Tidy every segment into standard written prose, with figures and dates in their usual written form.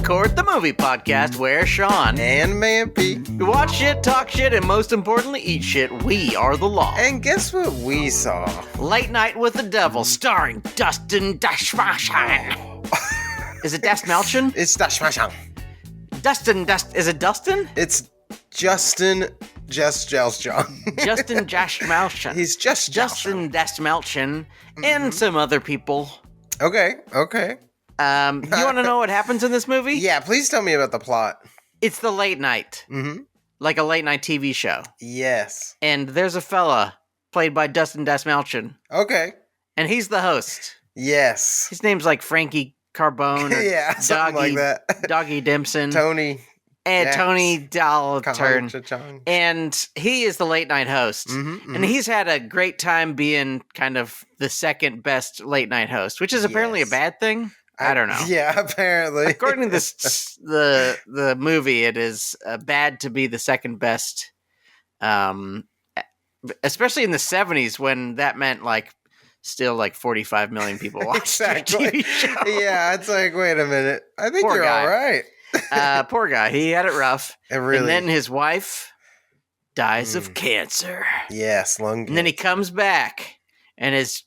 Record, the movie podcast where Sean and Mampy watch shit, talk shit, and most importantly, eat shit. We are the law. And guess what we saw? Late Night with the Devil, starring Dustin Damalchian. Is it Damalchian? It's Damalchian. Is it Dustin? It's Justin Damalchian. Justin Damalchian. He's just Justin Damalchian and some other people. Okay. You want to know what happens in this movie? Yeah, please tell me about the plot. It's the late night. Mm-hmm. Like a late night TV show. Yes. And there's a fella played by Dustin Damalchian. Okay. And he's the host. Yes. His name's like Frankie Carbone or yeah, something like that. Doggy Dimson. Tony. And Tony Dalturn. And he is the late night host. And he's had a great time being kind of the second best late night host, which is apparently a bad thing. I don't know. Yeah, apparently. According to the movie, it is bad to be the second best, especially in the 70s when that meant still 45 million people watched exactly. the TV show. Yeah, it's like, wait a minute. I think Poor you're guy. all right. Poor guy. He had it rough. Really. And then his wife dies of cancer. Yes, lung cancer. And then he comes back, and his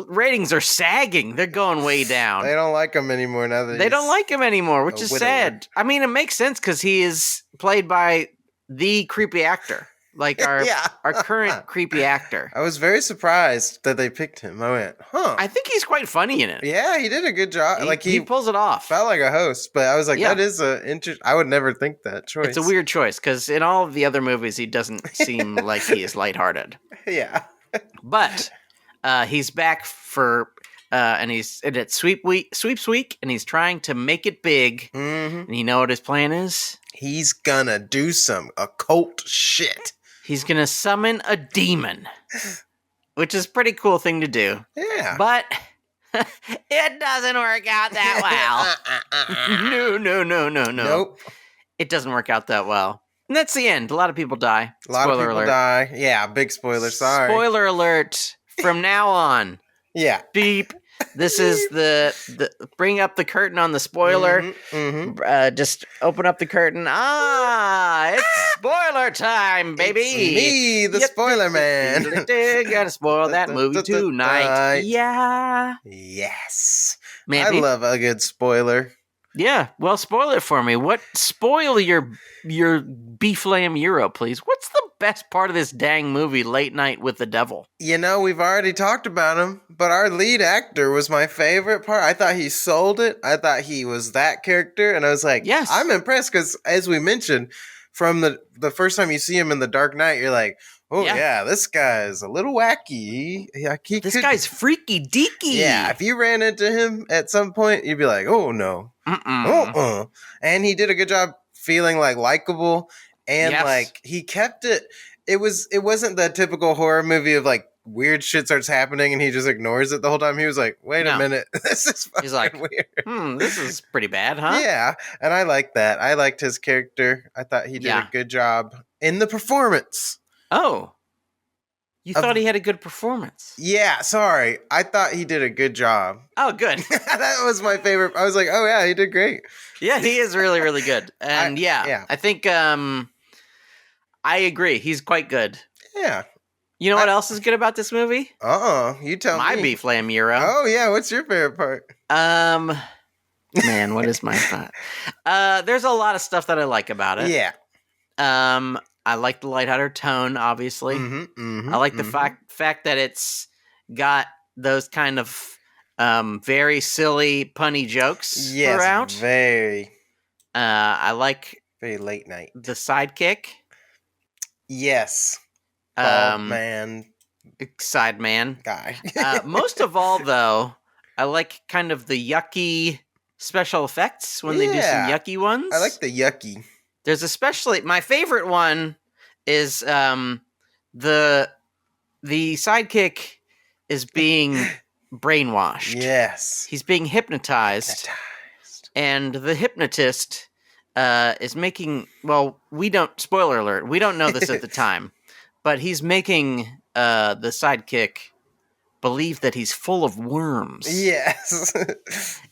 ratings are sagging. They're going way down. They don't like him anymore now that They don't like him anymore, which is sad. I mean, it makes sense because he is played by the creepy actor. Our current creepy actor. I was very surprised that they picked him. I went, huh. I think he's quite funny in it. Yeah, he did a good job. He pulls it off. Felt like a host, but I was like, that is I would never think that choice. It's a weird choice because in all of the other movies, he doesn't seem like he is lighthearted. Yeah. But he's back for, and it's sweeps week, and he's trying to make it big. Mm-hmm. And you know what his plan is? He's gonna do some occult shit. He's gonna summon a demon, which is a pretty cool thing to do. Yeah. But it doesn't work out that well. No. Nope. It doesn't work out that well. And that's the end. A lot of people die. A lot of people die. Yeah, big spoiler. Sorry. Spoiler alert. From now on. Yeah. Beep. This is the bring up the curtain on the spoiler. Just open up the curtain. It's spoiler time, baby. It's me, the spoiler man. Gotta spoil that movie tonight. Yeah. Yes. Mampy? I love a good spoiler. Yeah. Well, spoil it for me. Spoil your beef lamb euro, please. What's the best part of this dang movie, Late Night with the Devil? You know, we've already talked about him, but our lead actor was my favorite part. I thought he sold it. I thought he was that character, and I was like, yes. I'm impressed because, as we mentioned, from the first time you see him in The Dark Knight, you're like, oh, yeah this guy's a little wacky. This guy's freaky deaky. Yeah, if you ran into him at some point, you'd be like, oh, no. And he did a good job feeling likable, and he kept it. It wasn't the typical horror movie of weird shit starts happening and he just ignores it the whole time. He was like, wait a minute, this is fucking weird. This is pretty bad, huh? Yeah, and I like that. I liked his character. I thought he did a good job in the performance. Oh. You thought he had a good performance? Yeah, sorry. I thought he did a good job. Oh, good. That was my favorite. I was like, oh, yeah, he did great. Yeah, he is really, really good. And I think I agree. He's quite good. Yeah. You know what else is good about this movie? You tell me. My beef lamb euro. Oh, yeah. What's your favorite part? Man, what is my thought? There's a lot of stuff that I like about it. Yeah. I like the lighthearted tone, obviously. I like the fact that it's got those kind of very silly, punny jokes throughout. Very. I like very late night. The sidekick. Yes. Bald man. Side man. Guy. Most of all, though, I like kind of the yucky special effects when they do some yucky ones. I like the yucky. There's especially my favorite one is the sidekick is being brainwashed. Yes. He's being hypnotized. And the hypnotist is making, spoiler alert, we don't know this at the time, but he's making the sidekick believe that he's full of worms. Yes.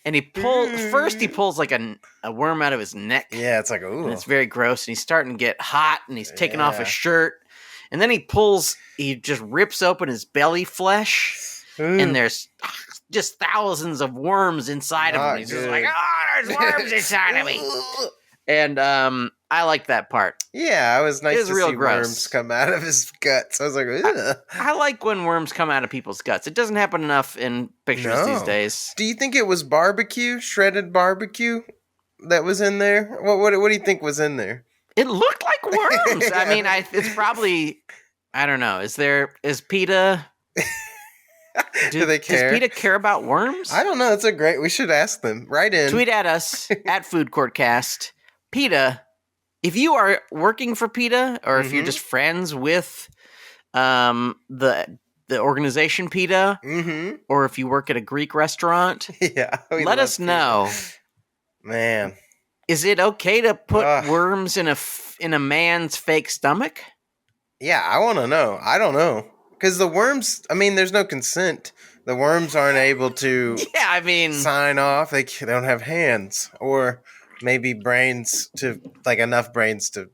And he pulls like a worm out of his neck. Yeah, it's like, ooh. And it's very gross. And he's starting to get hot, and he's taking off his shirt. And then he just rips open his belly flesh. Ooh. And there's just thousands of worms inside of him. He's just like, there's worms inside of me. And I like that part. Yeah, it was nice to see gross. Worms come out of his guts. I was like, ugh. I like when worms come out of people's guts. It doesn't happen enough in pictures these days. Do you think it was shredded barbecue that was in there? What do you think was in there? It looked like worms. I mean, it's probably, I don't know. Is PETA... Do they care? Does PETA care about worms? I don't know. We should ask them. Write in. Tweet at us, at Food Courtcast. PETA, if you are working for PETA, or if you're just friends with the organization PETA, or if you work at a Greek restaurant, let us know. Man. Is it okay to put worms in a man's fake stomach? Yeah, I want to know. I don't know. Because the worms, I mean, there's no consent. The worms aren't able to sign off. They don't have hands. Or maybe enough brains to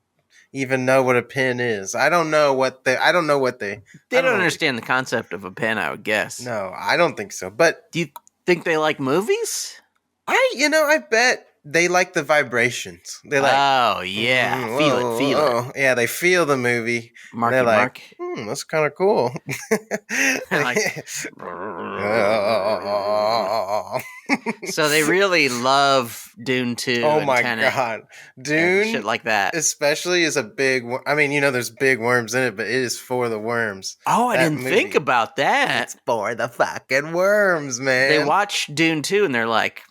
even know what a pen is. I don't know what they don't understand the concept of a pen, I would guess. No, I don't think so. But do you think they like movies? I bet they like the vibrations. They like, oh yeah, feel it. Yeah, they feel the movie. They're like, that's kind of cool. So they really love Dune 2. Oh my Tenet god, Dune, shit like that. Especially is a big. I mean, there's big worms in it, but it is for the worms. Oh, I didn't think about that. It's for the fucking worms, man. They watch Dune 2 and they're like,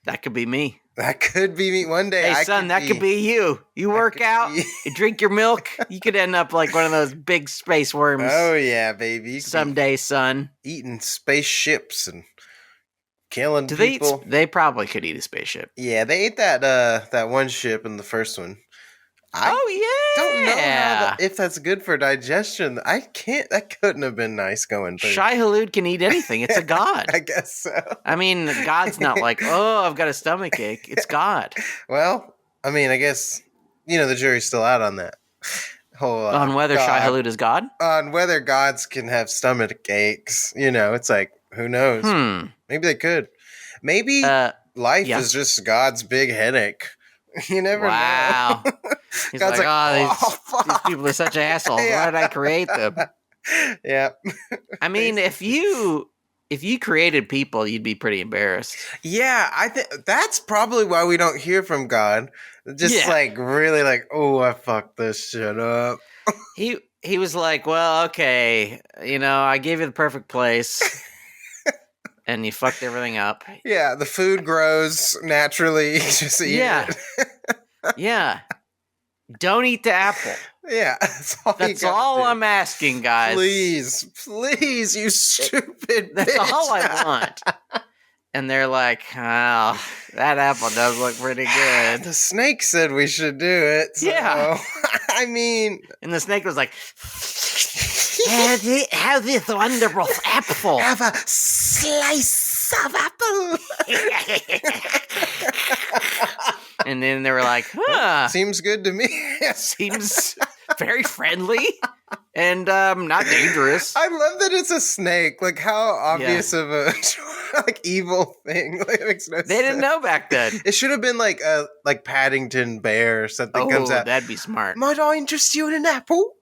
that could be me. That could be me one day. Hey, son, that could be you. You work out, you drink your milk, you could end up like one of those big space worms. Oh, yeah, baby. Someday, son. Eating spaceships and killing people. They probably could eat a spaceship. Yeah, they ate that one ship in the first one. I don't know if that's good for digestion. That couldn't have been nice going through. Shai Hulud can eat anything. It's a god. I guess so. I mean, God's not like, I've got a stomach ache. It's God. Well, I mean, I guess, the jury's still out on that. On whether Shai Hulud is God? On whether gods can have stomach aches. It's like, who knows? Maybe they could. Maybe life is just God's big headache. You never know. He's God's these people are such assholes. Why did I create them? Yeah. I mean, if you created people, you'd be pretty embarrassed. Yeah, I think that's probably why we don't hear from God. Just really I fucked this shit up. He was like, well, okay, I gave you the perfect place. And you fucked everything up. Yeah, the food grows naturally. Just eat it. Yeah. Don't eat the apple. Yeah, that's all I'm asking, guys. Please, you stupid That's bitch. all I want. And they're like, that apple does look pretty good. The snake said we should do it. So, yeah. I mean. And the snake was like, have this wonderful apple. Have a slice of apple. And then they were like, seems good to me. Seems very friendly and not dangerous. I love that it's a snake. Like, how obvious of a evil thing. Like, it makes no sense. They didn't know back then. It should have been like Paddington Bear or something comes out. That'd be smart. Might I interest you in an apple?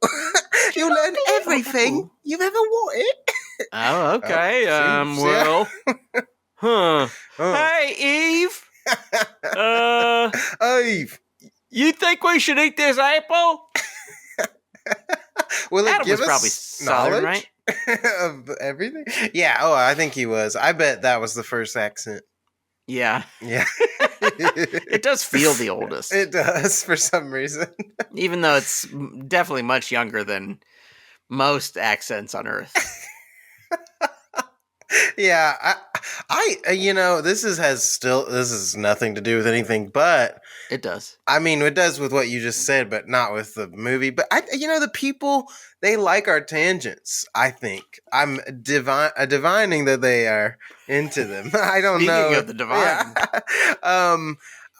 You'll learn everything you've ever wanted. Oh, okay. Hey, Eve. Eve. You think we should eat this apple? Will it Adam give was us probably Southern, right? Of everything? Yeah. Oh, I think he was. I bet that was the first accent. Yeah. Yeah. It does feel the oldest. It does for some reason. Even though it's definitely much younger than most accents on Earth. Yeah, this is nothing to do with anything, but it does. I mean, it does with what you just said, but not with the movie. But the people, they like our tangents. I think I'm divining that they are into them. I don't know. Speaking of the divine,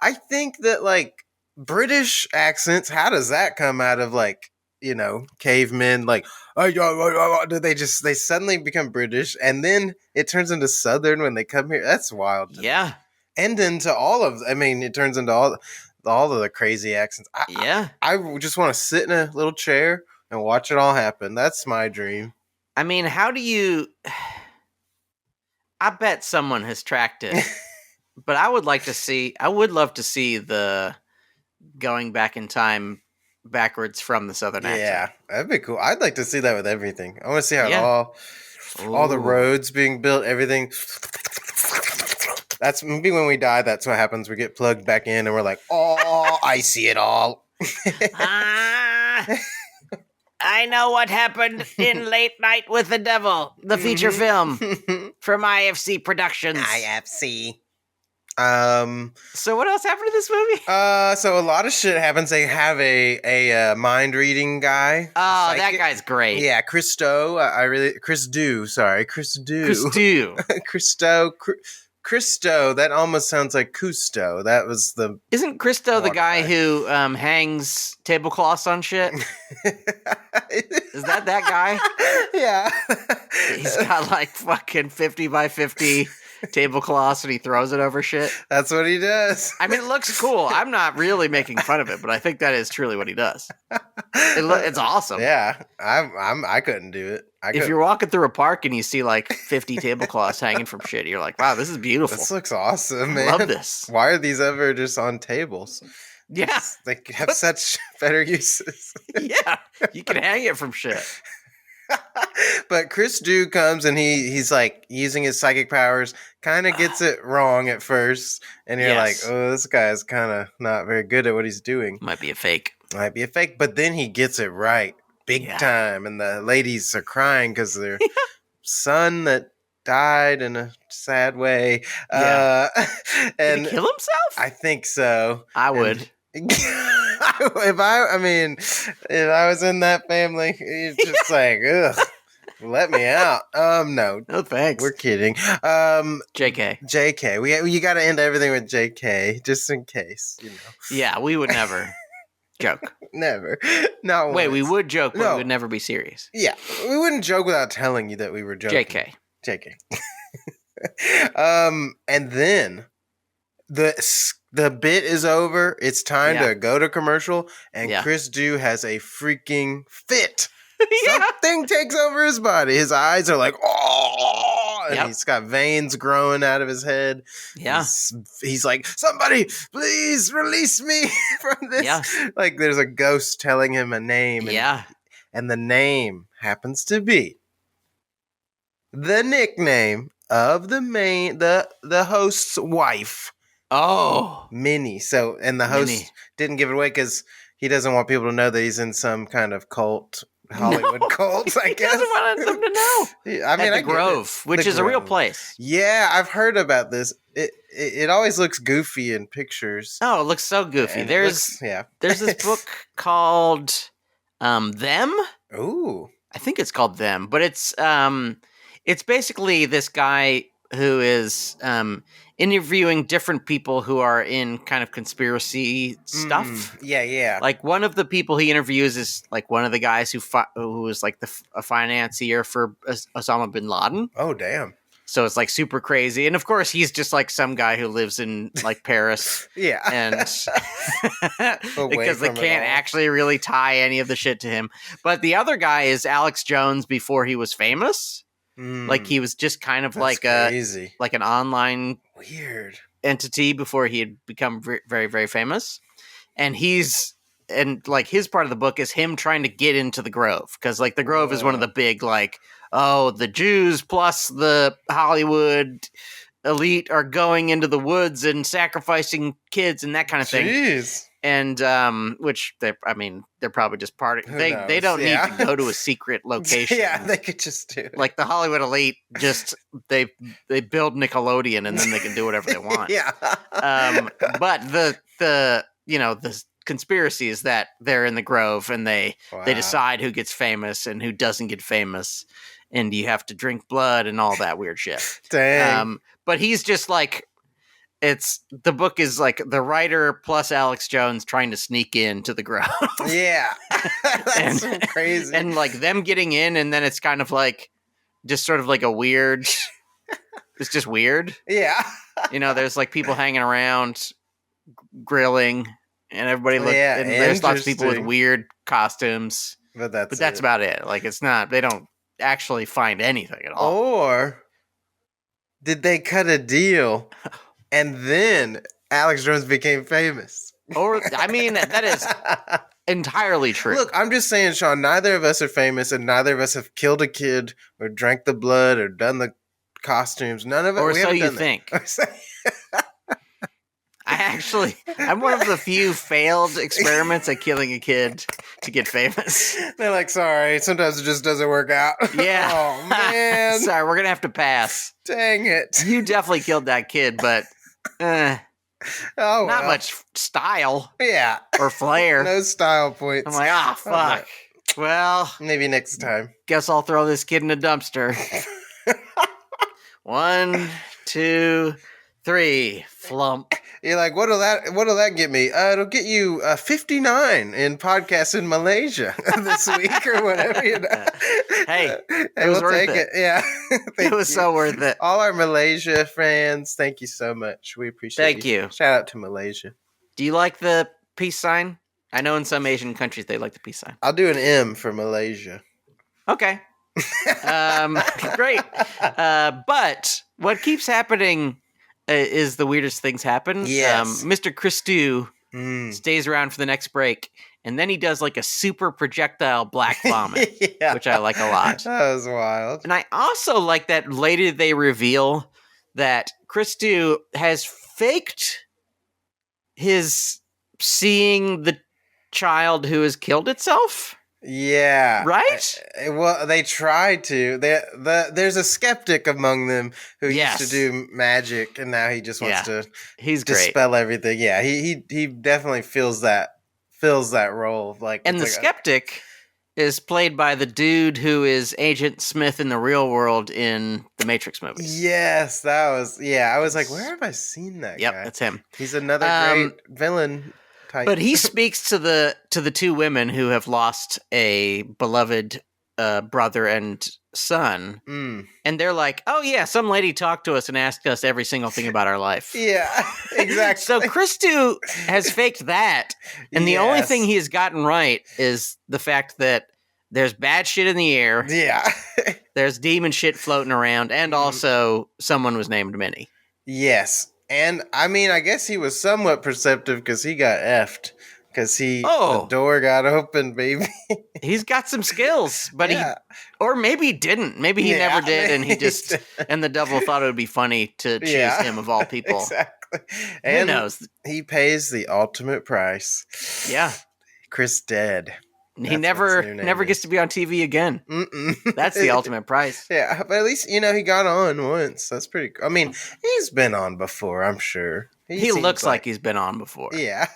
I think that like British accents. How does that come out of like cavemen? Like, they suddenly become British, and then it turns into Southern when they come here. That's wild. Yeah, and into all of. I mean, it turns into all of the crazy accents. I just want to sit in a little chair and watch it all happen. That's my dream. I mean, how do you? I bet someone has tracked it, but I would love to see the going back in time backwards from the Southern accent. Yeah, that'd be cool. I'd like to see that with everything. I want to see how all the roads being built, everything. That's maybe when we die. That's what happens. We get plugged back in, and we're like, "Oh, I see it all." I know what happened in Late Night with the Devil, the feature film from IFC Productions. IFC. So what else happened to this movie? So a lot of shit happens. They have a mind reading guy. Oh, that guy's great. Yeah, Chris Dew. Chris Dew. Christo, that almost sounds like Cousteau. That was the... Isn't Christo the guy who hangs tablecloths on shit? Is that guy? Yeah. He's got like fucking 50 by 50 tablecloths and he throws it over shit. That's what he does. I mean, it looks cool. I'm not really making fun of it, but I think that is truly what he does. It's awesome. Yeah. I couldn't do it. If you're walking through a park and you see like 50 tablecloths hanging from shit, you're like, wow, this is beautiful. This looks awesome, man. I love this. Why are these ever just on tables? Yeah. They have such better uses. Yeah. You can hang it from shit. But Chris Dew comes and he's like using his psychic powers, kind of gets it wrong at first. And you're like, oh, this guy's kind of not very good at what he's doing. Might be a fake. But then he gets it right. Big time, and the ladies are crying because their son that died in a sad way. Yeah. Did he kill himself? I think so. I would. If I was in that family, it's just like, ugh, let me out. No thanks. We're kidding. JK. You got to end everything with JK, just in case, Yeah, we would never. Joke. Never. No. Wait, we would joke, but we would never be serious. Yeah, we wouldn't joke without telling you that we were joking. JK. And then the bit is over. It's time to go to commercial, and Chris Dew has a freaking fit. Something takes over his body. His eyes are like, oh, and he's got veins growing out of his head. Yeah. He's like, somebody, please release me from this. Yeah. Like there's a ghost telling him a name. And the name happens to be the nickname of the host's wife. Oh. Minnie. So, and the host didn't give it away because he doesn't want people to know that he's in some kind of cult. Hollywood cult, I guess. He doesn't want them to know. I mean, at the Grove, which is a real place. Yeah, I've heard about this. It always looks goofy in pictures. Oh, it looks so goofy. There's this book called Them. Ooh, I think it's called Them, but it's basically this guy who is interviewing different people who are in kind of conspiracy stuff. Yeah. Like one of the people he interviews is like one of the guys who was like a financier for Osama bin Laden. Oh, damn. So it's like super crazy. And of course, he's just like some guy who lives in like Paris. Yeah. And because they can't actually really tie any of the shit to him. But the other guy is Alex Jones before he was famous. Like he was just kind of like an online weird entity before he had become very, very famous. And like his part of the book is him trying to get into the Grove. Because like the Grove is one of the big like, the Jews plus the Hollywood elite are going into the woods and sacrificing kids and that kind of thing. Jeez. and which they're probably just part of. They don't need to go to a secret location. Yeah, they could just do it. Like the Hollywood elite, just they build Nickelodeon and then they can do whatever they want. Yeah. But the conspiracy is that they're in the Grove and they decide who gets famous and who doesn't get famous, and you have to drink blood and all that weird shit. Dang. But he's just like, the book is like the writer plus Alex Jones trying to sneak into the Grove. Yeah. That's so crazy. And like them getting in, and then it's kind of like just sort of like a weird. It's just weird. Yeah. There's like people hanging around, grilling, and everybody and there's lots of people with weird costumes. But that's about it. Like it's not. They don't actually find anything at all. Or did they cut a deal? And then Alex Jones became famous. Or, that is entirely true. Look, I'm just saying, Sean, neither of us are famous, and neither of us have killed a kid or drank the blood or done the costumes. None of it. Or so you think. I'm one of the few failed experiments at killing a kid to get famous. They're like, sorry, sometimes it just doesn't work out. Yeah. Oh, man. Sorry, we're going to have to pass. Dang it. You definitely killed that kid, but not much style. Yeah. Or flair. No style points. I'm like, fuck. Well, maybe next time. Guess I'll throw this kid in a dumpster. 1, 2, 3, flump. You're like, what'll that get me? It'll get you 59 in podcasts in Malaysia this week or whatever. Hey, it was worth it. Yeah, it was so worth it. All our Malaysia friends, thank you so much. We appreciate. Thank you. Shout out to Malaysia. Do you like the peace sign? I know in some Asian countries they like the peace sign. I'll do an M for Malaysia. Okay. Great. But what keeps happening is the weirdest things happen. Yes. Mr. Christou stays around for the next break, and then he does like a super projectile black vomit, which I like a lot. That was wild. And I also like that later they reveal that Christou has faked his seeing the child who has killed itself. Yeah. Right? Well, they try to. There's a skeptic among them who used to do magic, and now he just wants to dispel everything. Yeah, he definitely fills that role. And the skeptic is played by the dude who is Agent Smith in the real world in the Matrix movies. Yes, that was. Yeah, I was like, where have I seen that guy? Yep, that's him. He's another great villain. Type. But he speaks to the two women who have lost a beloved brother and son, and they're like, "Oh yeah, some lady talked to us and asked us every single thing about our life." Yeah, exactly. So Christou has faked that, and the only thing he has gotten right is the fact that there's bad shit in the air. Yeah, there's demon shit floating around, and also someone was named Minnie. Yes. And, I guess he was somewhat perceptive because he got effed. Because the door got open, baby. He's got some skills, but or maybe he didn't. Maybe he never did, and he just, and the devil thought it would be funny to choose him of all people. Exactly. And who knows? He pays the ultimate price. Yeah. Chris dead. He never gets to be on TV again. That's the ultimate price. Yeah, but at least, he got on once. That's pretty cool. He's been on before, I'm sure. He looks like he's been on before. Yeah.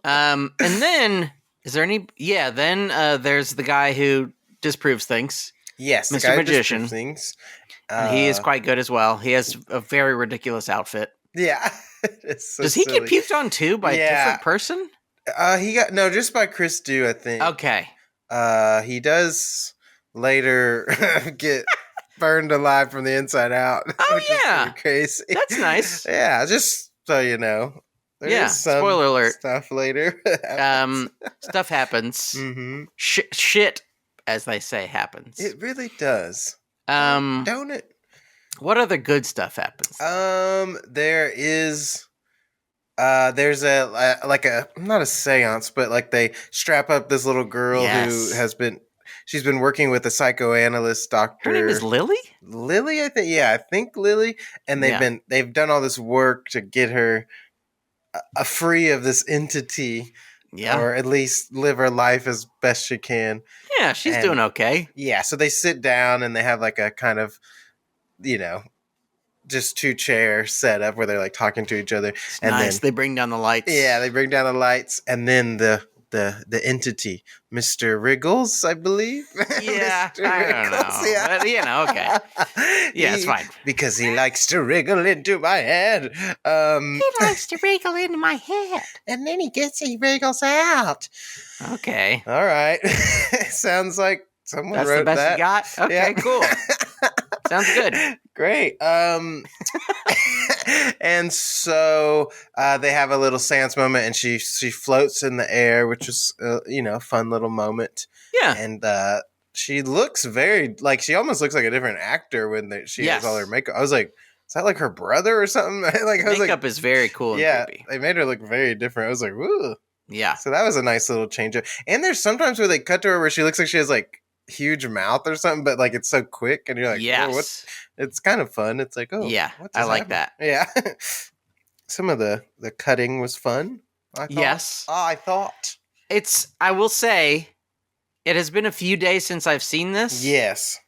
And then, is there any... Yeah, then there's the guy who disproves things. Yes, Mr. Magician. Things. He is quite good as well. He has a very ridiculous outfit. Yeah. Does he get puked on too by a different person? He got just by Christou, I think. Okay. He does later get burned alive from the inside out. Oh which yeah, is crazy. That's nice. Yeah, just so you know. There is some spoiler alert. Stuff later. Stuff happens. Mm-hmm. Shit, as they say, happens. It really does. Don't it? What other good stuff happens? There is. There's a not a seance, but like they strap up this little girl who she's been working with a psychoanalyst doctor. Her name is Lily? Lily, I think. Yeah, I think Lily. And they've done all this work to get her free of this entity. Yeah. Or at least live her life as best she can. Yeah, she's doing okay. Yeah, so they sit down and they have like a kind of, just 2 chairs set up where they're like talking to each other. It's and nice. They bring down the lights. Yeah, they bring down the lights, and then the entity, Mr. Wriggles, I believe. Yeah, Mr. I don't know. Yeah. But, okay. Yeah, it's fine. Because he likes to wriggle into my head. He likes to wriggle into my head. And then he wriggles out. Okay. All right. Sounds like someone That's wrote that. That's the best you got? Okay, yeah. Cool. Sounds good. Great. And so they have a little seance moment, and she floats in the air, which is a fun little moment. Yeah. And she looks very she almost looks like a different actor when she has all her makeup. I was like, is that like her brother or something? Makeup is very cool. And creepy. They made her look very different. I was like, woo. Yeah. So that was a nice little change up. And there's sometimes where they cut to her where she looks like she has like huge mouth or something, but like it's so quick, and you're like, yes. It's kind of fun. It's like, oh, yeah, I like that. Yeah. Some of the cutting was fun. I thought. Yes. I thought. I will say, it has been a few days since I've seen this. Yes.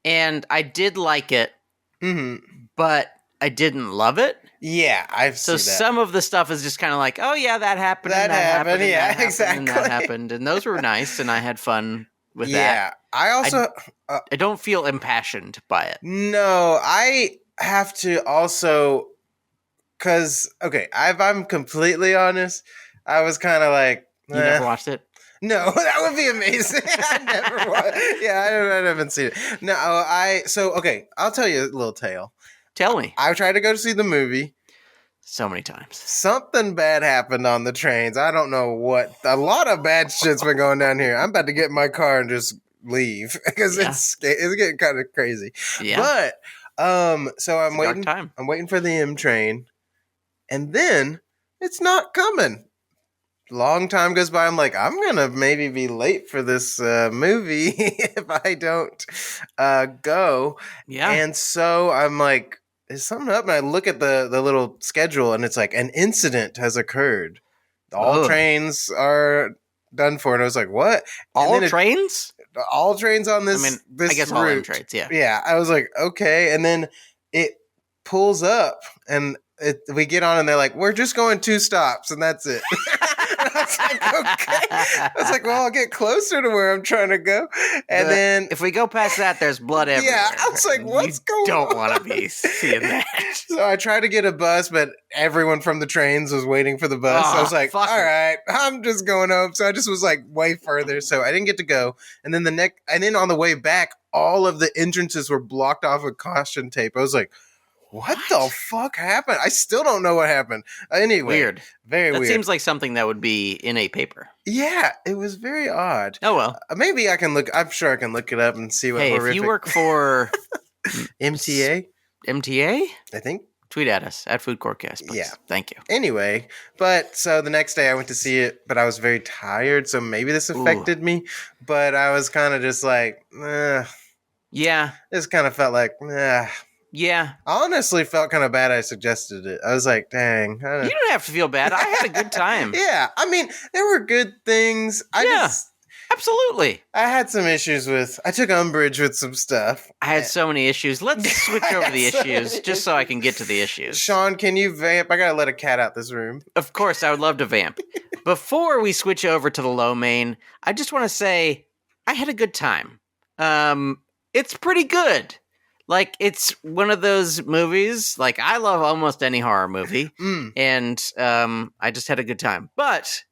And I did like it, but I didn't love it. Yeah, I've seen that. So some of the stuff is just kind of like, oh yeah, that happened. That happened. Yeah, that exactly. And that happened. And those were nice, and I had fun with that. Yeah, I also... I don't feel impassioned by it. No, I have to also... Because, okay, if I'm completely honest, I was kind of like... You never watched it? No, that would be amazing. I never watched. Yeah, I haven't seen it. No, okay, I'll tell you a little tale. Tell me. I tried to go to see the movie. So many times. Something bad happened on the trains. I don't know what. A lot of bad shit's been going down here. I'm about to get in my car and just leave because it's getting kind of crazy. Yeah. But so I'm waiting. I'm waiting for the M train, and then it's not coming. Long time goes by. I'm like, I'm gonna maybe be late for this movie if I don't go. Yeah. And so I'm like, is something up? And I look at the little schedule, and it's like an incident has occurred. All trains are done for. And I was like, what? All trains? All trains on this. I mean, this I guess route. all M trains. Yeah. Yeah. I was like, okay. And then it pulls up, and we get on, and they're like, we're just going 2 stops, and that's it. I was like, okay. I was like, well, I'll get closer to where I'm trying to go. And then if we go past that, there's blood everywhere. Yeah, I was like, what's going on? Don't want to be seeing that. So I tried to get a bus, but everyone from the trains was waiting for the bus. I was like, all right, I'm just going home. So I just was like way further. So I didn't get to go. And then on the way back, all of the entrances were blocked off with caution tape. I was like, what the fuck happened? I still don't know what happened. Anyway. Weird. Very weird. That seems like something that would be in a paper. Yeah, it was very odd. Oh, well. Maybe I can look. I'm sure I can look it up and see what horrific. If you work for... MTA? MTA? I think. Tweet at us, at Food Courtcast, please. Yeah. Thank you. Anyway, so the next day I went to see it, but I was very tired, so maybe this affected me. But I was kind of just like, yeah. This kind of felt like, Yeah. I honestly felt kind of bad I suggested it. I was like, dang. You don't have to feel bad. I had a good time. Yeah. I mean, there were good things. Absolutely. I had some issues I took umbrage with some stuff. I had so many issues. Let's switch over the issues just so I can get to the issues. Sean, can you vamp? I got to let a cat out this room. Of course, I would love to vamp. Before we switch over to the low main, I just want to say I had a good time. It's pretty good. Like, it's one of those movies, like, I love almost any horror movie, and I just had a good time. But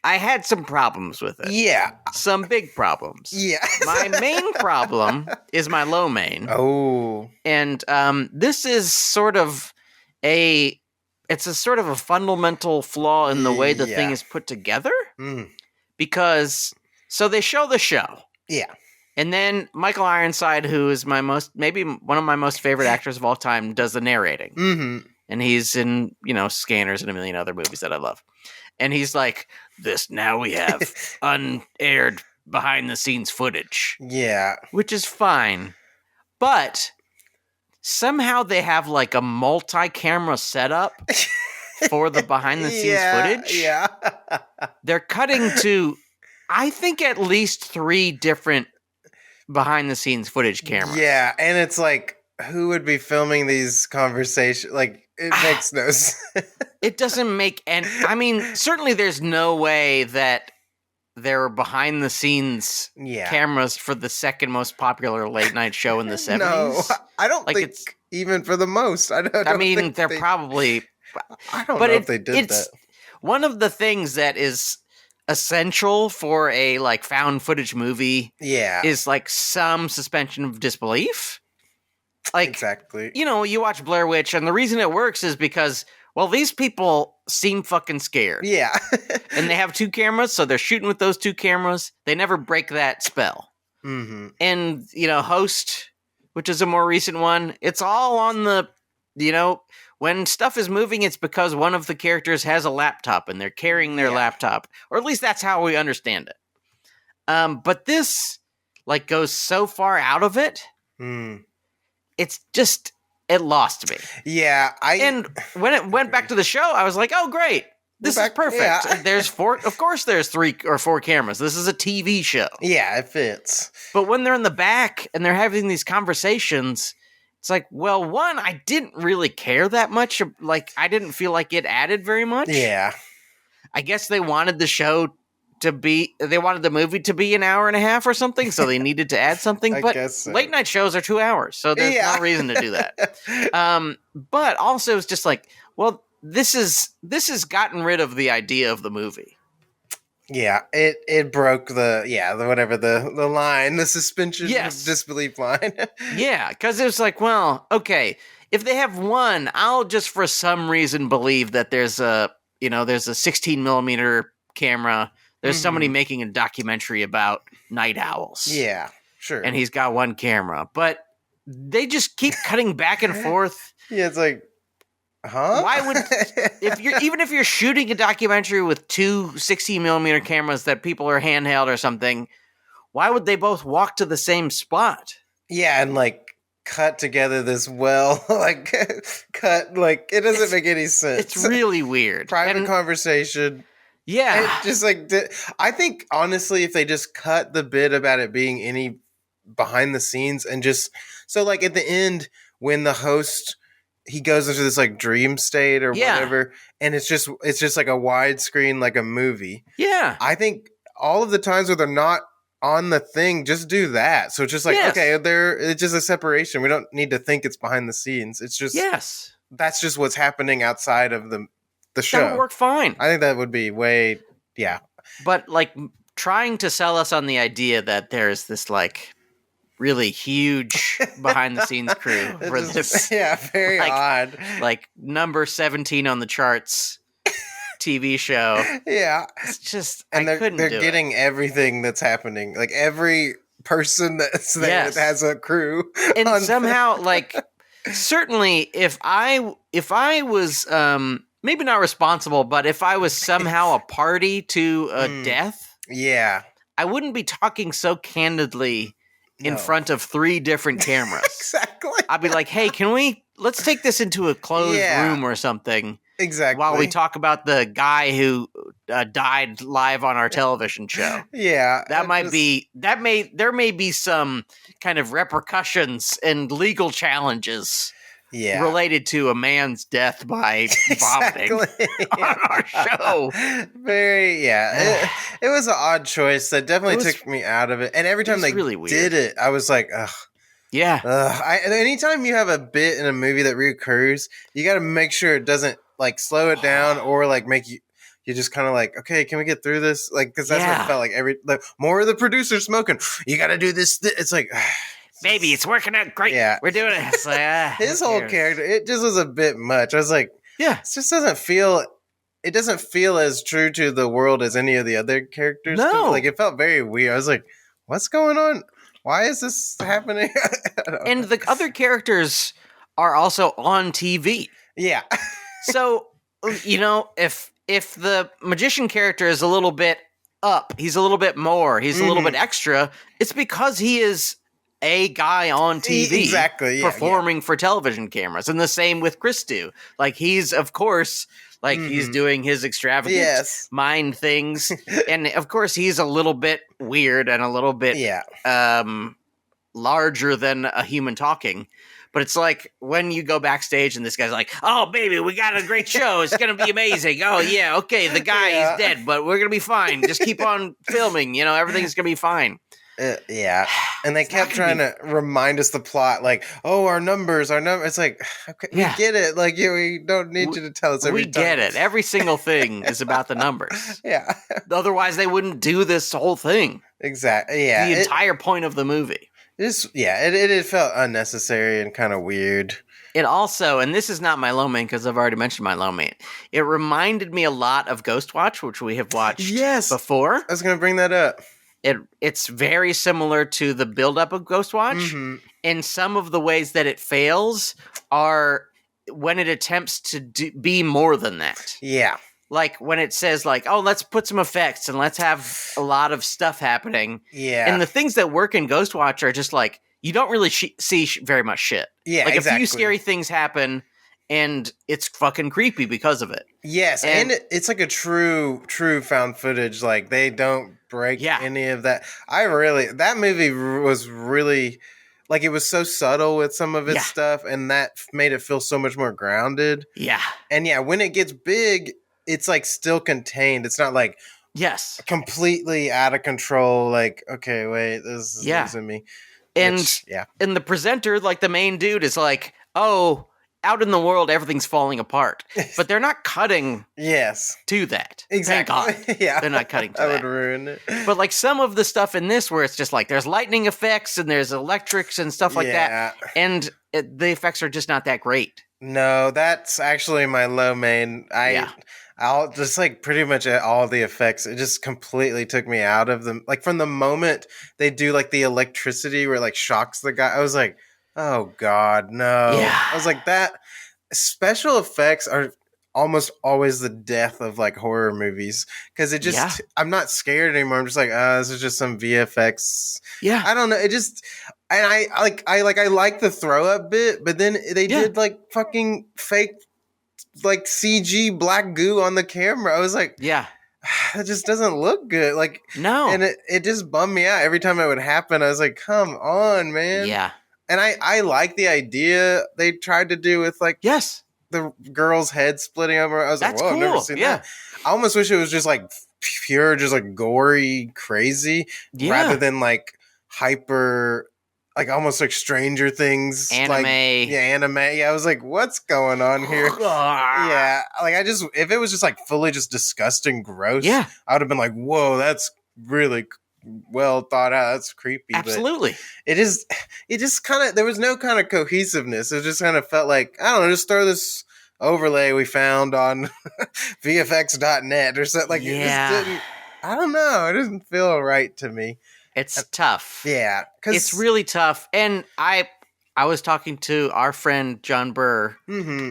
I had some problems with it. Yeah. Some big problems. Yeah. My main problem is my low main. Oh. And this is sort of a fundamental flaw in the way the thing is put together. Because, so they show the show. Yeah. And then Michael Ironside, who is maybe one of my most favorite actors of all time, does the narrating. Mm-hmm. And he's in, Scanners and a million other movies that I love. And he's like, now we have unaired behind-the-scenes footage. Yeah. Which is fine. But somehow they have like a multi-camera setup for the behind-the-scenes footage. Yeah. They're cutting to, I think, at least 3 different behind-the-scenes footage cameras. Yeah, and it's like, who would be filming these conversations? Like, it makes no sense. It doesn't make any... I mean, certainly there's no way that there were behind-the-scenes cameras for the second most popular late-night show in the 70s. No, I don't think it's even for the most. I mean, they're probably... I don't know if they did that. One of the things that is essential for a, like, found footage movie is, like, some suspension of disbelief. Like, exactly. You know, you watch Blair Witch, and the reason it works is because... Well, these people seem fucking scared. Yeah. And they have 2 cameras, so they're shooting with those 2 cameras. They never break that spell. Mm-hmm. And, you know, Host, which is a more recent one, it's all on the, you know, when stuff is moving, it's because one of the characters has a laptop and they're carrying their laptop. Or at least that's how we understand it. But this, like, goes so far out of it, it's just... It lost me. Yeah, and when it went back to the show, I was like, "Oh, great! This is perfect." Yeah. There's 4. Of course, there's 3 or 4 cameras. This is a TV show. Yeah, it fits. But when they're in the back and they're having these conversations, it's like, well, one, I didn't really care that much. Like, I didn't feel like it added very much. Yeah, I guess they wanted the show to be. They wanted the movie to be an hour and a half or something, so they needed to add something. But guess so. Late night shows are 2 hours, so there's no reason to do that. But also, it's just like, well, this has gotten rid of the idea of the movie. Yeah, it broke the line, the suspension of disbelief line. Yeah, because it was like, well, okay, if they have one, I'll just for some reason believe that there's a 16 millimeter camera. There's somebody making a documentary about night owls. Yeah, sure. And he's got 1 camera. But they just keep cutting back and forth. Yeah, it's like, huh? Why would... Even if you're shooting a documentary with 2 16 millimeter cameras that people are handheld or something, why would they both walk to the same spot? Yeah, and, like, cut together this like, it doesn't make any sense. It's really weird. Private conversation... Yeah. It just I think honestly, if they just cut the bit about it being any behind the scenes and just so like at the end when the host he goes into this like dream state or whatever, and it's just like a widescreen like a movie. Yeah. I think all of the times where they're not on the thing, just do that. So it's just like okay, it's just a separation. We don't need to think it's behind the scenes. It's just that's just what's happening outside of the show. That would work fine. I think that would be But like trying to sell us on the idea that there's this like really huge behind the scenes crew for this. Very odd. Like number 17 on the charts TV show. Yeah. It's just and they're do getting everything that's happening. Like every person that's there that has a crew. And somehow like certainly if I was maybe not responsible, but if I was somehow a party to a death, I wouldn't be talking so candidly in front of 3 different cameras. Exactly. I'd be like, hey, let's take this into a closed room or something. Exactly. While we talk about the guy who died live on our television show. Yeah. There may be some kind of repercussions and legal challenges related to a man's death by vomiting on our show. Very, it was an odd choice that definitely took me out of it. And every time they really did it, I was like, ugh. Yeah. Anytime you have a bit in a movie that reoccurs, you got to make sure it doesn't like slow it down or like make you just kind of like, okay, can we get through this? Like, because that's what it felt like. More of the producer smoking. You got to do this. It's like, baby, it's working out great. Yeah, we're doing it. It's like, his whole character, it just was a bit much. I was like, it just doesn't feel. It doesn't feel as true to the world as any of the other characters. No, like it felt very weird. I was like, what's going on? Why is this happening? And the other characters are also on TV. Yeah. So, you know, if the magician character is a little bit up, he's a little bit more, he's a little bit extra, it's because he is a guy on TV performing for television cameras. And the same with Christou. Like, he's, of course, like, he's doing his extravagant mind things. And, of course, he's a little bit weird and a little bit larger than a human talking. But it's like when you go backstage and this guy's like, oh, baby, we got a great show. It's going to be amazing. Oh, yeah, okay, the guy is dead, but we're going to be fine. Just keep on filming. You know, everything's going to be fine. And they kept trying to remind us the plot, like, oh, our numbers. It's like, okay, we get it. Like, we don't need you to tell us every time. We get it. Every single thing is about the numbers. Yeah. Otherwise, they wouldn't do this whole thing. Exactly. Yeah. The entire point of the movie. It felt unnecessary and kind of weird. It also, and this is not my low main because I've already mentioned my low main, it reminded me a lot of Ghostwatch, which we have watched before. I was going to bring that up. It's very similar to the buildup of Ghostwatch, and some of the ways that it fails are when it attempts to be more than that. Yeah. Like when it says like, oh, let's put some effects and let's have a lot of stuff happening. Yeah. And the things that work in Ghostwatch are just like, you don't really see very much shit. Yeah, like a few scary things happen and it's fucking creepy because of it. Yes. And it's like a true found footage. Like they don't break any of that. That movie was really, like, it was so subtle with some of its stuff, and that made it feel so much more grounded. Yeah. And when it gets big, it's like still contained. It's not like completely out of control. Like, okay, wait, this is losing me. And the presenter, like the main dude, is like, oh, out in the world, everything's falling apart. But they're not cutting to that. Exactly. Thank God. Yeah. They're not cutting to that. That would ruin it. But like some of the stuff in this where it's just like there's lightning effects and there's electrics and stuff like that. And the effects are just not that great. No, that's actually my low main. I'll just like pretty much all the effects. It just completely took me out of them. Like from the moment they do like the electricity where it like shocks the guy, I was like, oh God, no. Yeah. I was like, that special effects are almost always the death of like horror movies. Cause it just, I'm not scared anymore. I'm just like, this is just some VFX. Yeah. I don't know. It just, and I like the throw up bit, but then they did like fucking fake like CG black goo on the camera. I was like, it just doesn't look good. Like, no. And it just bummed me out every time it would happen. I was like, come on, man. Yeah. And I like the idea they tried to do with like the girl's head splitting over. I was like, whoa, cool. I've never seen that. I almost wish it was just like pure, just like gory, crazy, rather than like hyper, like almost like Stranger Things. Anime. Like, anime. Yeah, I was like, what's going on here? Like if it was just like fully just disgusting, gross, I would have been like, whoa, that's really well thought out. That's creepy. Absolutely. But it just kind of, there was no kind of cohesiveness. It just kind of felt like, I don't know, just throw this overlay we found on VFX.net or something. Like, it just didn't, I don't know. It doesn't feel right to me. It's tough. Yeah. It's really tough. And I was talking to our friend John Burr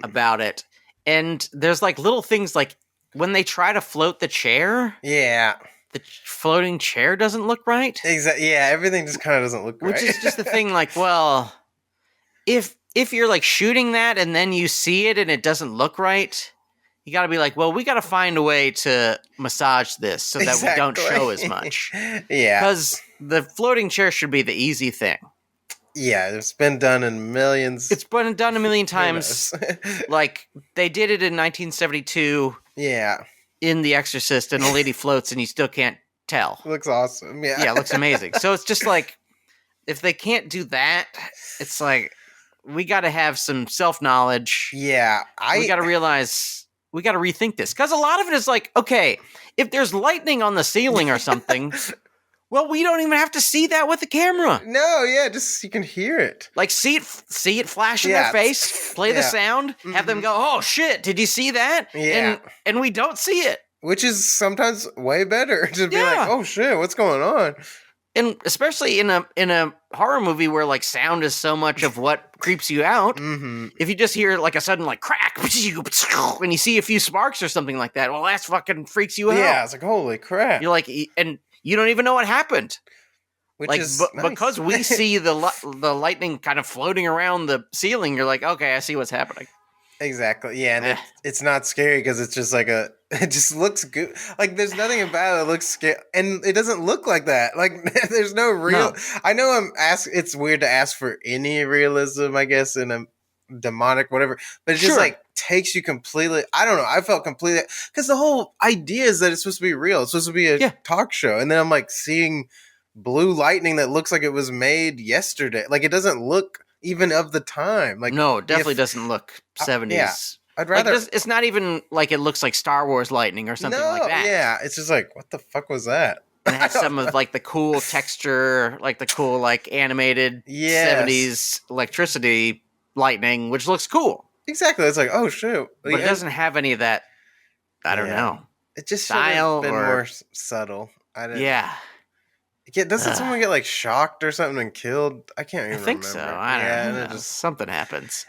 about it. And there's like little things like when they try to float the chair. Yeah. The floating chair doesn't look right. Exactly. Yeah, everything just kind of doesn't look right. Which is just the thing, like, well, if you're like shooting that and then you see it and it doesn't look right, you got to be like, well, we got to find a way to massage this so that we don't show as much. Yeah. Because the floating chair should be the easy thing. Yeah, it's been done in millions. It's been done a million times. Like, they did it in 1972. Yeah. In The Exorcist, and a lady floats and you still can't tell. Looks awesome. Yeah. Yeah, it looks amazing. So it's just like, if they can't do that, it's like, we got to have some self-knowledge. Yeah. We got to realize, we got to rethink this. Because a lot of it is like, okay, if there's lightning on the ceiling or something, well, we don't even have to see that with the camera. No, yeah, just you can hear it. Like, see it flash in their face, play the sound, have them go, oh, shit, did you see that? Yeah. And we don't see it. Which is sometimes way better to be like, oh, shit, what's going on? And especially in a horror movie where, like, sound is so much of what creeps you out, if you just hear, like, a sudden, like, crack, and you see a few sparks or something like that, well, that's fucking freaks you out. Yeah, it's like, holy crap. You're like, and you don't even know what happened. Which is nice. Because we see the lightning kind of floating around the ceiling, you're like, okay, I see what's happening. Exactly. Yeah, and it's not scary because it's just like it just looks good. Like there's nothing about it that looks scary, and it doesn't look like that. Like there's no real. No. I know it's weird to ask for any realism, I guess, in a demonic whatever, but it just like takes you completely. I don't know. I felt completely because the whole idea is that it's supposed to be real. It's supposed to be a talk show, and then I'm like seeing blue lightning that looks like it was made yesterday. Like it doesn't look even of the time. Like no, it definitely doesn't look 70s. Yeah, I'd rather. Like, it's not even like it looks like Star Wars lightning or something like that. Yeah, it's just like what the fuck was that? And it has some of like the cool texture, like the cool like animated 70s electricity lightning, which looks cool. Exactly. It's like, oh shoot, but it doesn't have any of that. I don't know. It just style should have been more subtle. Doesn't someone get like shocked or something and killed? I can't even remember. I think so. I don't know. Something happens.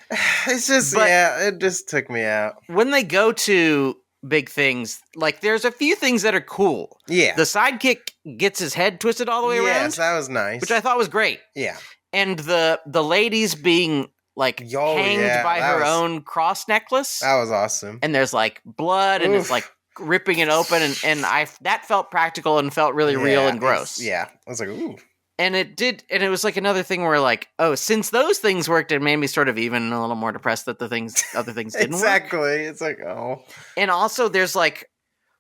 It's just, it just took me out. When they go to big things, like there's a few things that are cool. Yeah. The sidekick gets his head twisted all the way around. Yes, that was nice. Which I thought was great. Yeah. And the ladies being like hanged by her own cross necklace. That was awesome. And there's like blood and it's like ripping it open, and that felt practical and felt really real and gross. I was like, ooh. And it was like another thing where like, oh, since those things worked, it made me sort of even a little more depressed that other things didn't work. Exactly. It's like, oh. And also there's like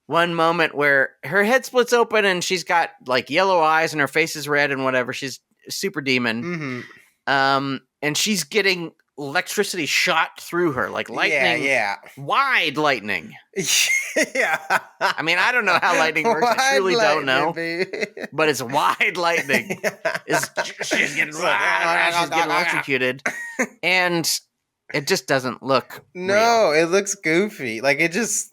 one moment where her head splits open and she's got like yellow eyes and her face is red and whatever. She's a super demon. Mm-hmm. And she's getting electricity shot through her, like lightning. Wide lightning. I mean, I don't know how lightning works. I truly don't know. But it's wide lightning. She's getting electrocuted. And it just doesn't look real. It looks goofy. Like it just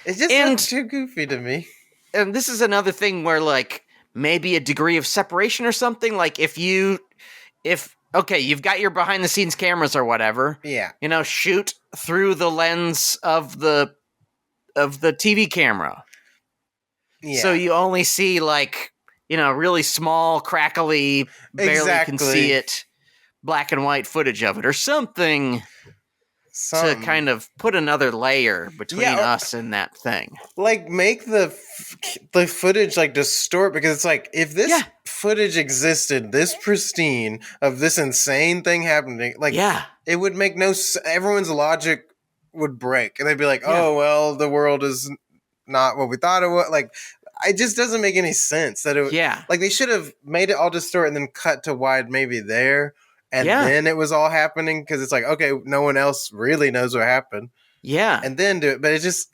looks too goofy to me. And this is another thing where like maybe a degree of separation or something. Like if okay, you've got your behind the scenes cameras or whatever. Yeah. Shoot through the lens of the TV camera. Yeah. So you only see like, really small, crackly, barely can see it, black and white footage of it or something. To kind of put another layer between us and that thing. Like make the footage like distort, because it's like if this footage existed this pristine of this insane thing happening, like it would make everyone's logic would break and they'd be like, oh well, the world is not what we thought it was. Like it just doesn't make any sense that like they should have made it all distort and then cut to wide maybe there. And then it was all happening because it's like, okay, no one else really knows what happened. Yeah. And then do it. But it just,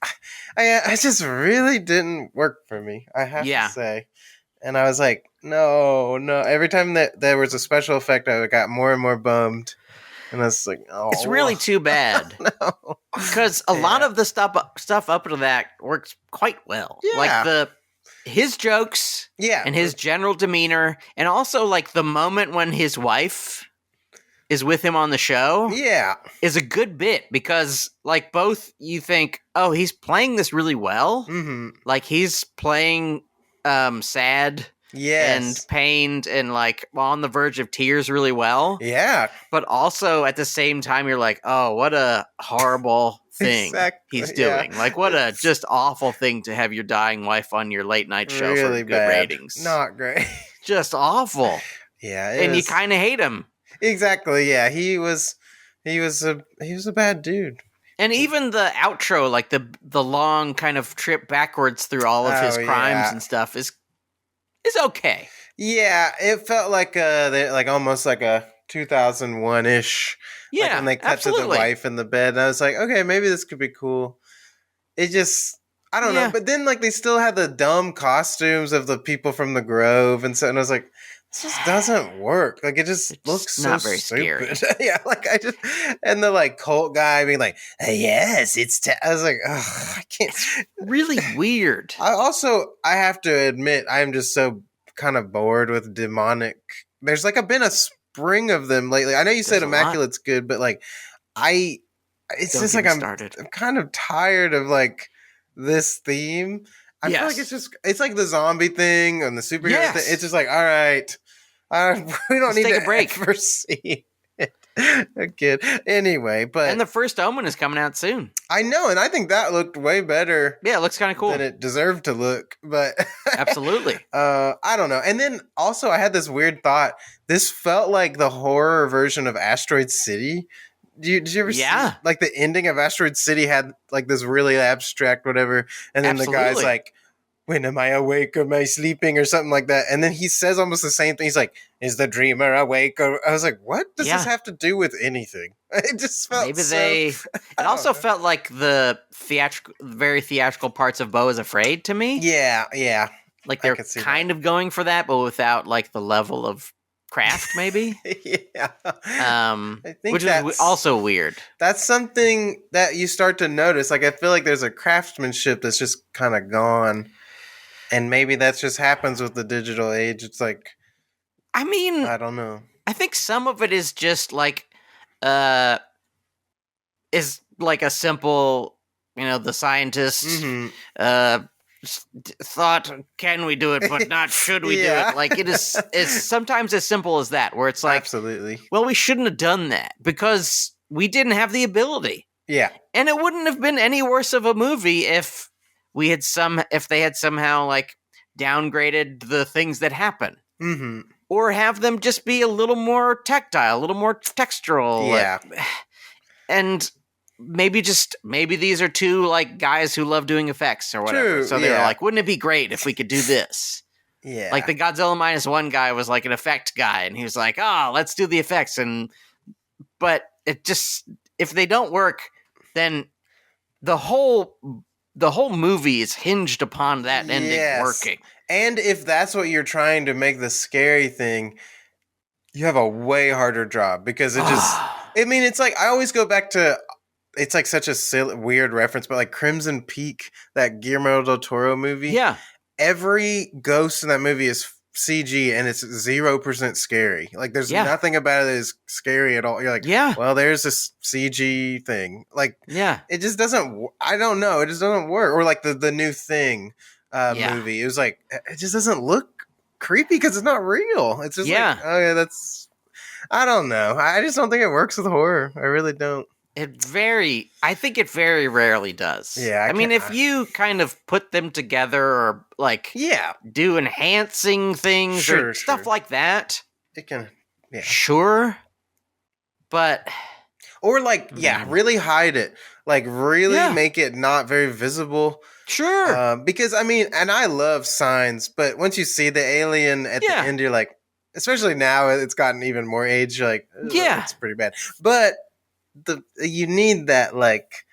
I just really didn't work for me, I have to say. And I was like, no. Every time that there was a special effect, I got more and more bummed. And I was like, oh. It's really too bad. No. Because a lot of the stuff up to that works quite well. Yeah. Like his jokes and his general demeanor. And also like the moment when his wife is with him on the show is a good bit, because like both you think, oh, he's playing this really well. Mm-hmm. Like he's playing sad and pained and like on the verge of tears really well. Yeah. But also at the same time you're like, oh, what a horrible thing he's doing. Like what a just awful thing to have your dying wife on your late night show really for good ratings. Not great. Just awful. Yeah. And you kind of hate him. Exactly. Yeah, he was a bad dude. And even the outro, like the long kind of trip backwards through all of his crimes and stuff is okay. Yeah, it felt like almost like a 2001-ish. Yeah, like when they cut to the wife in the bed, and I was like, okay, maybe this could be cool. It just, I don't know. But then like they still had the dumb costumes of the people from the Grove, and I was like, this just doesn't work. Like it just looks so not very stupid. Yeah, like and the like cult guy being like, yes, it's. I was like, oh, I can't. Really weird. I have to admit, I'm just so kind of bored with demonic. There's like been a spring of them lately. I know you said Immaculate's good, but like it's just like I'm kind of tired of like this theme. I feel like it's like the zombie thing and the superhero thing. It's just like, all right, We don't need take to a break. ever see it again. Anyway, but and the first Omen is coming out soon. I know, and I think that looked way better. Yeah, it looks kind of cool than it deserved to look. But absolutely, I don't know. And then also, I had this weird thought. This felt like the horror version of Asteroid City. Did you ever see like the ending of Asteroid City had like this really abstract whatever, and then the guy's like, when am I awake? Am I sleeping? Or something like that. And then he says almost the same thing. He's like, is the dreamer awake? Or I was like, what does this have to do with anything? It just felt it also felt like the very theatrical parts of Beau is Afraid to me. Yeah. Like they're kind of going for that, but without like the level of craft, maybe. Yeah. I think which is also weird. That's something that you start to notice. Like I feel like there's a craftsmanship that's just kind of gone. And maybe that just happens with the digital age. It's like, I mean, I don't know. I think some of it is just like, is like a simple, the scientist thought, can we do it, but not should we do it? Like it's sometimes as simple as that, where it's like, absolutely. Well, we shouldn't have done that because we didn't have the ability. Yeah, and it wouldn't have been any worse of a movie if they had somehow like downgraded the things that happen, or have them just be a little more tactile, a little more textural. Yeah, and maybe these are two like guys who love doing effects or whatever. So they're like, wouldn't it be great if we could do this? Yeah, like the Godzilla -1 guy was like an effect guy, and he was like, oh, let's do the effects. But it just, if they don't work, then the whole movie is hinged upon that ending working. And if that's what you're trying to make the scary thing, you have a way harder job because it just, I mean, it's like, I always go back to, it's like such a silly, weird reference, but like Crimson Peak, that Guillermo del Toro movie. Yeah. Every ghost in that movie is CG and it's 0% scary. Like there's nothing about it that is scary at all. You're like, well, there's this CG thing. Like, it just doesn't, I don't know. It just doesn't work. Or like the New Thing movie. It was like, it just doesn't look creepy because it's not real. It's just like, oh yeah, that's, I don't know. I just don't think it works with horror. I really don't. I think it very rarely does. Yeah. I mean, if you kind of put them together or like do enhancing things or stuff like that. It can, Sure. But. Or like, really hide it. Like really make it not very visible. Sure. Because I mean, and I love signs, but once you see the alien at the end, you're like, especially now it's gotten even more age, you're like, it's pretty bad. But you need that like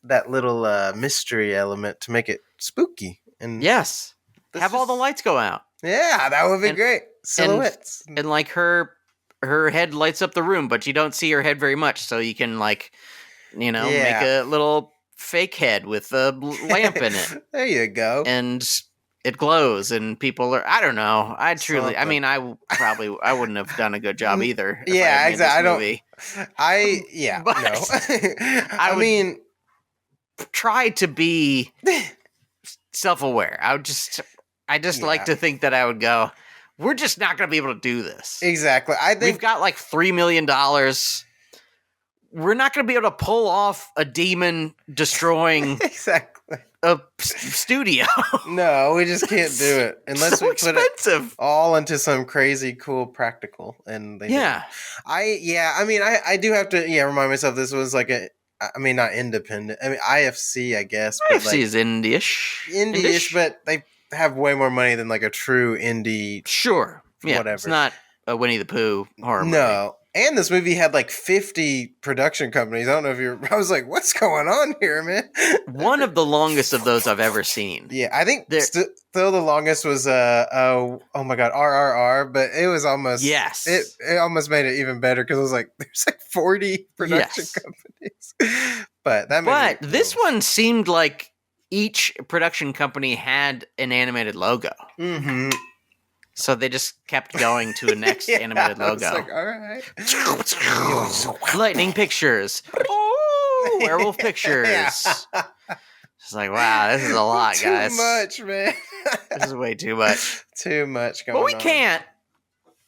that little mystery element to make it spooky. And have all the lights go out. Yeah, that would be great. Silhouettes. And like her head lights up the room, but you don't see her head very much, so you can like, make a little fake head with a lamp in it. There you go. And it glows, and people are, I don't know. I wouldn't have done a good job either. Yeah, exactly. But I mean, try to be self-aware. I just like to think that I would go, we're just not going to be able to do this. Exactly. I think we've got like $3 million. We're not going to be able to pull off a demon destroying a studio. No, we just can't do it unless we put it all into some crazy cool practical. And they I mean, I do have to remind myself this was like not independent. I mean, IFC, I guess. IFC but is indie-ish, but they have way more money than like a true indie. Sure, whatever. It's not a Winnie the Pooh horror movie. And this movie had like 50 production companies. I don't know if I was like, what's going on here, man? One of the longest of those I've ever seen. Yeah, I think still the longest was, oh my God, RRR, but it was almost, it almost made it even better because it was like, there's like 40 production companies. But this one seemed like each production company had an animated logo. Mm-hmm. So they just kept going to a next animated logo. Like, all right. Lightning Pictures. Oh, Werewolf Pictures. It's like, wow, this is a lot, guys. Too much, man. This is way too much. Too much going on. But we can't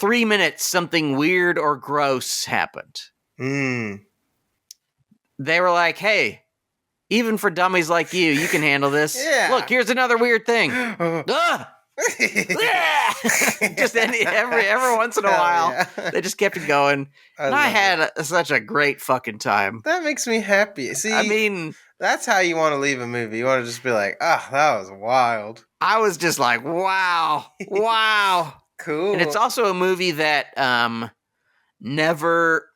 3 minutes something weird or gross happened. They were like, hey, even for dummies like you can handle this. Yeah. Look, here's another weird thing. Just every once in a while, they just kept it going. I had such a great fucking time. That makes me happy. See, I mean, that's how you want to leave a movie. You want to just be like, that was wild. I was just like, wow. Cool. And it's also a movie that never,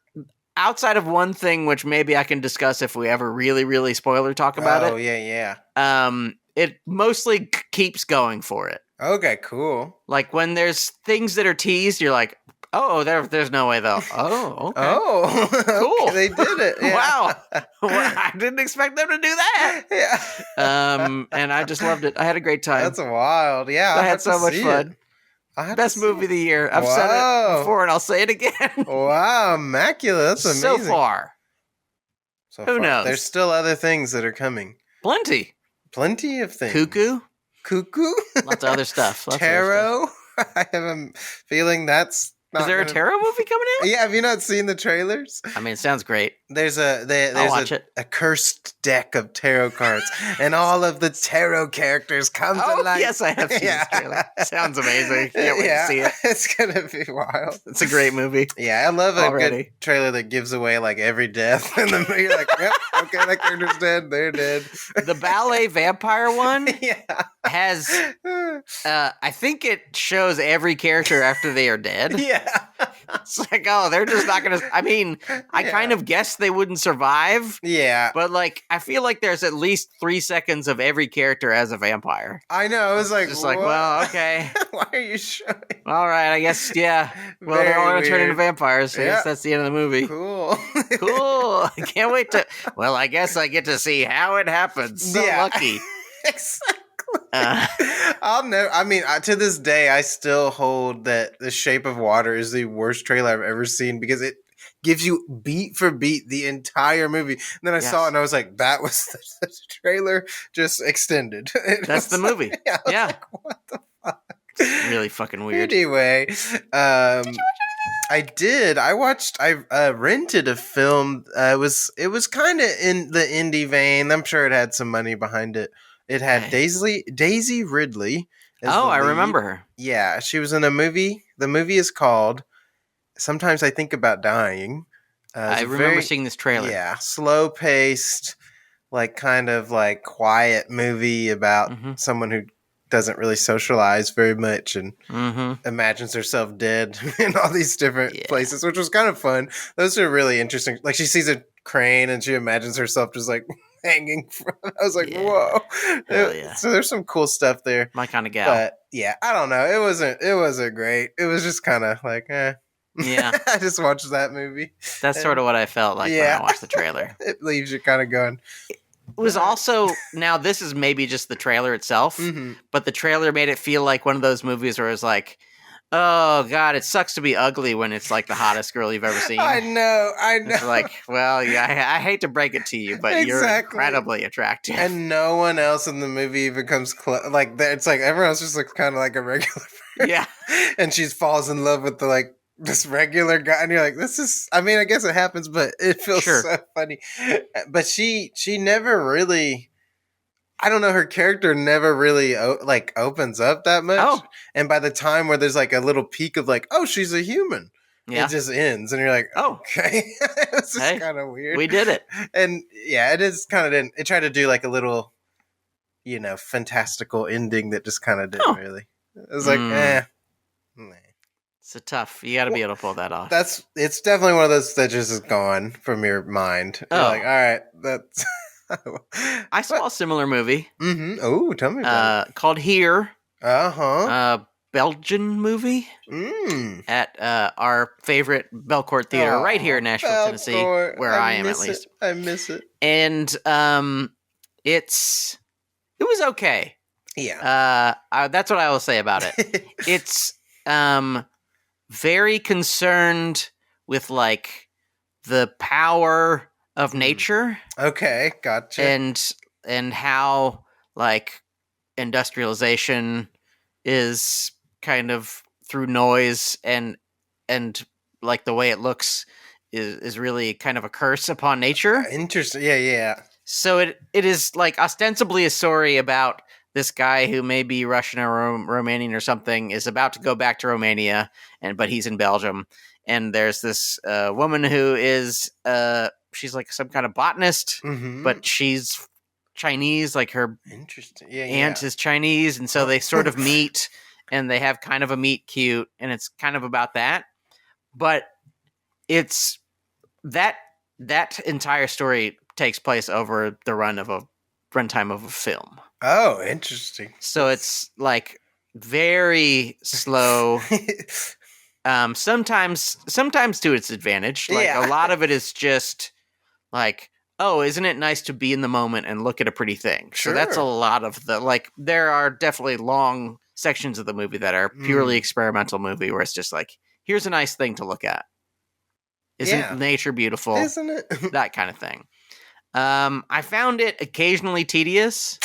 outside of one thing, which maybe I can discuss if we ever really, really spoiler talk about it. Oh, yeah. It mostly keeps going for it. Okay, cool. Like when there's things that are teased, you're like, oh, there's no way though. Oh, okay. Oh, cool. Okay, they did it. Yeah. Wow. Well, I didn't expect them to do that. Yeah. And I just loved it. I had a great time. That's wild. Yeah. I had so much fun. Best movie of the year. I've said it before and I'll say it again. Wow, immaculate. That's amazing. So far. Who knows? There's still other things that are coming. Plenty of things. Cuckoo. Lots of other stuff. Tarot. I have a feeling that's not. Is there a tarot movie coming out? Yeah, have you not seen the trailers? I mean, it sounds great. There's I'll watch it. A cursed deck of tarot cards, and all of the tarot characters come to life. Yes, I have seen this trailer. Sounds amazing. Can't wait to see it. It's gonna be wild. It's a great movie. Yeah, I love a good trailer that gives away like every death in the movie. You're like, yep, okay, that character's dead. They're dead. The ballet vampire one has, I think it shows every character after they are dead. Yeah. It's like, oh, they're just not going to, I mean, I kind of guessed they wouldn't survive. Yeah. But like, I feel like there's at least 3 seconds of every character as a vampire. I know. I was like, just like, well, okay. Why are you showing? All right, I guess, yeah. Well, they're all going to turn into vampires. So I guess that's the end of the movie. Cool. Cool. I can't wait to, well, I guess I get to see how it happens. So lucky. Exactly. I'll never. I mean, to this day, I still hold that The Shape of Water is the worst trailer I've ever seen because it gives you beat for beat the entire movie. And then I saw it and I was like, that was the trailer just extended. That's the movie. Yeah. Like, what the fuck? It's really fucking weird. Anyway, did you watch anything? I did. I rented a film. It was kind of in the indie vein. I'm sure it had some money behind it. It had Daisy Ridley. Oh, I remember her. Yeah, she was in a movie. The movie is called Sometimes I Think About Dying. I remember seeing this trailer. Yeah, slow-paced, like kind of like quiet movie about someone who doesn't really socialize very much and imagines herself dead in all these different places, which was kind of fun. Those are really interesting. Like she sees a crane and she imagines herself just like hanging from. I was like, whoa. So there's some cool stuff there. My kind of gal. But yeah, I don't know. It wasn't great. It was just kind of like, Yeah. I just watched that movie. That's sort of what I felt like when I watched the trailer. It leaves you kind of going. It was also, now this is maybe just the trailer itself, but the trailer made it feel like one of those movies where it's like, oh God, it sucks to be ugly when it's like the hottest girl you've ever seen. I know. It's like, well, yeah, I hate to break it to you, but you're incredibly attractive. And no one else in the movie even comes close. Like, it's like everyone else just looks kind of like a regular person. Yeah. And she falls in love with this regular guy, and you're like, this is, I mean, I guess it happens, but it feels so funny. But she never really, I don't know, her character never really opens up that much. Oh. And by the time where there's like a little peak of like, oh, she's a human, it just ends. And you're like, oh, okay. It's just kind of weird. We did it. And yeah, it is kind of, it tried to do like a little, fantastical ending that just kind of didn't really. It was like, It's tough. You got to be able to pull that off. It's definitely one of those that just is gone from your mind. You're like, all right, that's. I saw a similar movie. Oh, tell me about it. Called Here. Belgian movie. At our favorite Belcourt Theater right here in Nashville, Tennessee, where I am at least. I miss it. And it was okay. Yeah. That's what I will say about it. It's very concerned with like the power of nature. Okay, gotcha. And how like industrialization is kind of through noise and like the way it looks is really kind of a curse upon nature. Interesting. Yeah. So it is like ostensibly a story about this guy who may be Russian or Romanian or something is about to go back to Romania, but he's in Belgium. And there's this woman who is she's like some kind of botanist, but she's Chinese. Like her aunt is Chinese, and so they sort of meet, and they have kind of a meet cute, and it's kind of about that. But it's that entire story takes place over the runtime of a film. Oh, interesting. So it's like very slow. Sometimes to its advantage. Like a lot of it is just like, oh, isn't it nice to be in the moment and look at a pretty thing? Sure. So that's a lot of there are definitely long sections of the movie that are purely experimental movie where it's just like, here's a nice thing to look at. Isn't nature beautiful? Isn't it? That kind of thing. I found it occasionally tedious,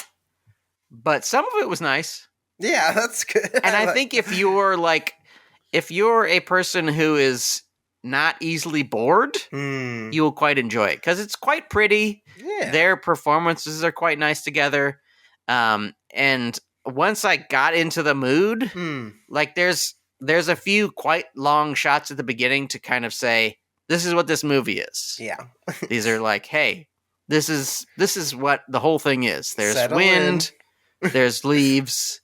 but some of it was nice. Yeah, that's good. And I think if you're a person who is not easily bored, you will quite enjoy it because it's quite pretty. Yeah. Their performances are quite nice together. And once I got into the mood, like there's a few quite long shots at the beginning to kind of say, this is what this movie is. Yeah. These are like, hey, this is what the whole thing is. There's wind, there's leaves.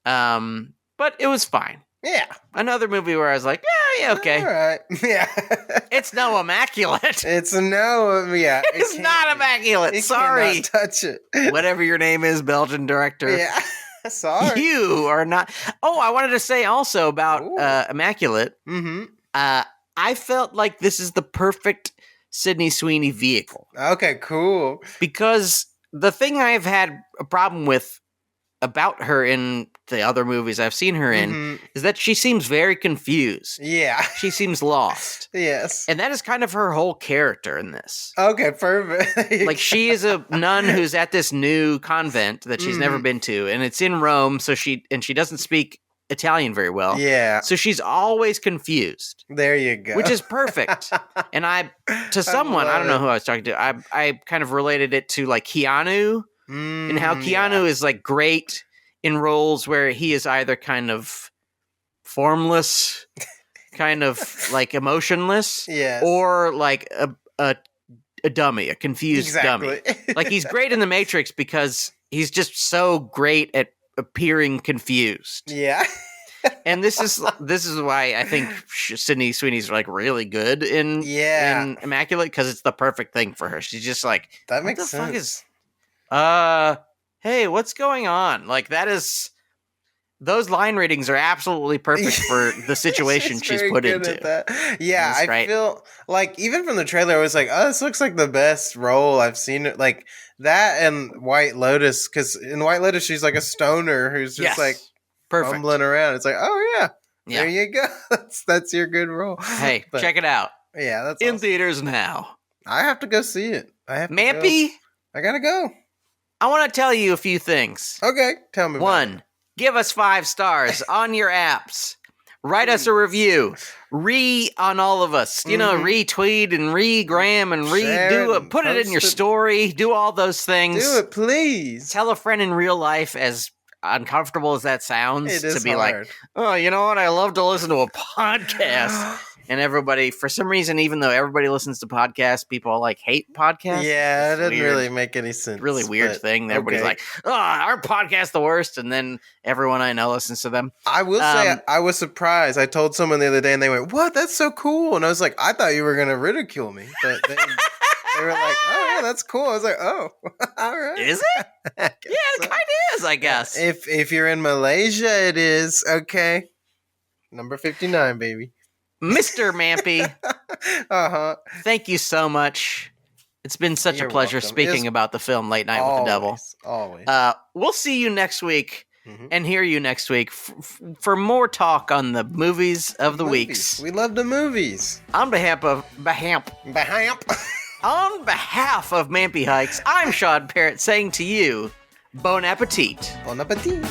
But it was fine. Yeah. Another movie where I was like, yeah, okay. All right. Yeah. It's no immaculate. It's no, yeah. It's not immaculate. Sorry. Touch it. Whatever your name is, Belgian director. Yeah. Sorry. You are not. Oh, I wanted to say also about Immaculate. I felt like this is the perfect Sydney Sweeney vehicle. Okay, cool. Because the thing I've had a problem with about her in the other movies I've seen her in is that she seems very confused. Yeah. She seems lost. Yes. And that is kind of her whole character in this. Okay, perfect. Like she is a nun who's at this new convent that she's never been to, and it's in Rome, so she doesn't speak Italian very well. Yeah. So she's always confused. There you go. Which is perfect. And I don't know who I was talking to, I kind of related it to like Keanu. And how Keanu is like great in roles where he is either kind of formless, kind of like emotionless, or like a dummy, a confused dummy. Like he's great in The Matrix because he's just so great at appearing confused. Yeah. And this is why I think Sydney Sweeney's like really good in Immaculate, because it's the perfect thing for her. She's just like, that makes sense. Fuck is hey, what's going on? Like those line readings are absolutely perfect for the situation she's put into. Yeah, I feel like even from the trailer, I was like, oh, this looks like the best role I've seen. Like that and White Lotus, because in White Lotus, she's like a stoner who's just like fumbling around. It's like, oh yeah, there you go. That's your good role. Hey, check it out. Yeah, that's in theaters now. I have to go see it. Mampy, I gotta go. I want to tell you a few things. Okay, tell me. One, give us 5 stars on your apps. Write us a review. On all of us. You know, retweet and regram and redo it. Put it in your story. Do all those things. Do it, please. Tell a friend in real life, as uncomfortable as that sounds, to be hard. Like, oh, you know what? I love to listen to a podcast. And everybody, for some reason, even though everybody listens to podcasts, people like hate podcasts. Yeah, it doesn't really make any sense. Really weird thing. Everybody's like, oh, our podcast's the worst. And then everyone I know listens to them. I will say I was surprised. I told someone the other day and they went, what? That's so cool. And I was like, I thought you were going to ridicule me. But they were like, oh, yeah, that's cool. I was like, oh, all right. Is it? Yeah, it kind of is, I guess. If you're in Malaysia, it is. Okay. Number 59, baby. Mr. Mampy, thank you so much. It's been such a pleasure speaking about the film Late Night with the Devil. Always. We'll see you next week and hear you next week for more talk on the movies of the weeks. We love the movies. On behalf of on behalf of Mampy Hikes, I'm Sean Parrott saying to you, bon appetit. Bon appetit.